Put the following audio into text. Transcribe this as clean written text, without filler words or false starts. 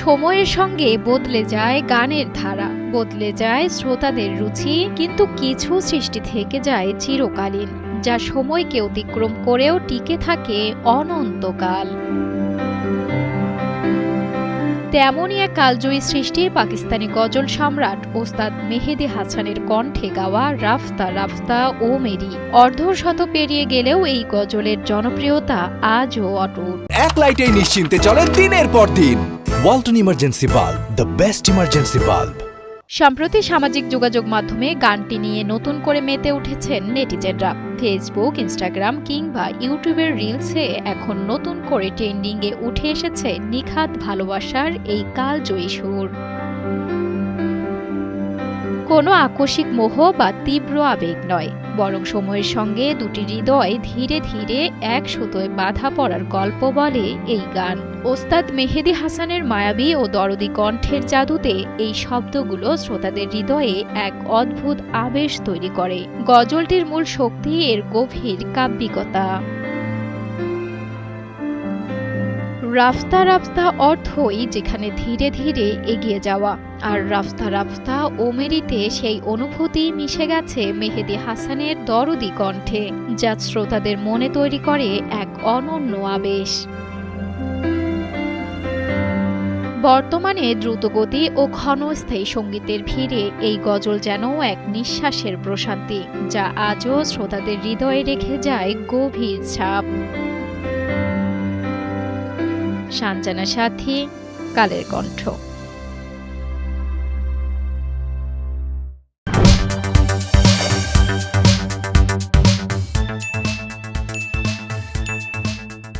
সময়ের সঙ্গে বদলে যায় গানের ধারা, বদলে যায় শ্রোতাদের রুচি, কিন্তু কিছু সৃষ্টি থেকে যায় চিরকালীন, যা সময়কে অতিক্রম করেও টিকে থাকে অনন্তকাল। তেমনই এক কালজয়ী সৃষ্টি পাকিস্তানি গজল সম্রাট ওস্তাদ মেহেদী হাসানের কণ্ঠে গাওয়া রাফতা রাফতা ও মেরি। অর্ধশত পেরিয়ে গেলেও এই গজলের জনপ্রিয়তা আজও অটুট। এক লাইটেই নিশ্চিন্তে চলে দিনের পর দিন। Walton emergency bulb, the best emergency bulb. সম্প্রতি সামাজিক যোগাযোগ মাধ্যমে গানটি নিয়ে নতুন করে মেতে উঠেছেন নেটিজেনরা। ফেসবুক, ইনস্টাগ্রাম কিংবা ইউটিউবের রিলসে এখন নতুন করে ট্রেন্ডিংয়ে উঠে এসেছে নিখাত ভালোবাসার এই কালজয়ী সুর। কোনো আকস্মিক মোহ বা তীব্র আবেগ নয়, বরং সময়ের সঙ্গে দুটি হৃদয় ধীরে ধীরে এক সুতোয় বাঁধা পড়ার গল্প বলে এই গান। ওস্তাদ মেহেদী হাসানের মায়াবী ও দরদী কণ্ঠের জাদুতে এই শব্দগুলো শ্রোতাদের হৃদয়ে এক অদ্ভুত আবেশ তৈরি করে। গজলটির মূল শক্তি এর গভীর কাব্যিকতা। রাফতা রাফতা অর্থই যেখানে ধীরে ধীরে এগিয়ে যাওয়া, আর রাফতা রাফতা ও মেরিতে সেই অনুভূতি মিশে গেছে মেহেদী হাসানের দরদী কণ্ঠে, যা শ্রোতাদের মনে তৈরি করে এক অনন্য আবেশ। বর্তমানে দ্রুতগতি ও ক্ষণস্থায়ী সঙ্গীতের ভিড়ে এই গজল যেন এক নিঃশ্বাসের প্রশান্তি, যা আজও শ্রোতাদের হৃদয়ে রেখে যায় গভীর ছাপ। সাঞ্জানা সাথী, কালের কণ্ঠ।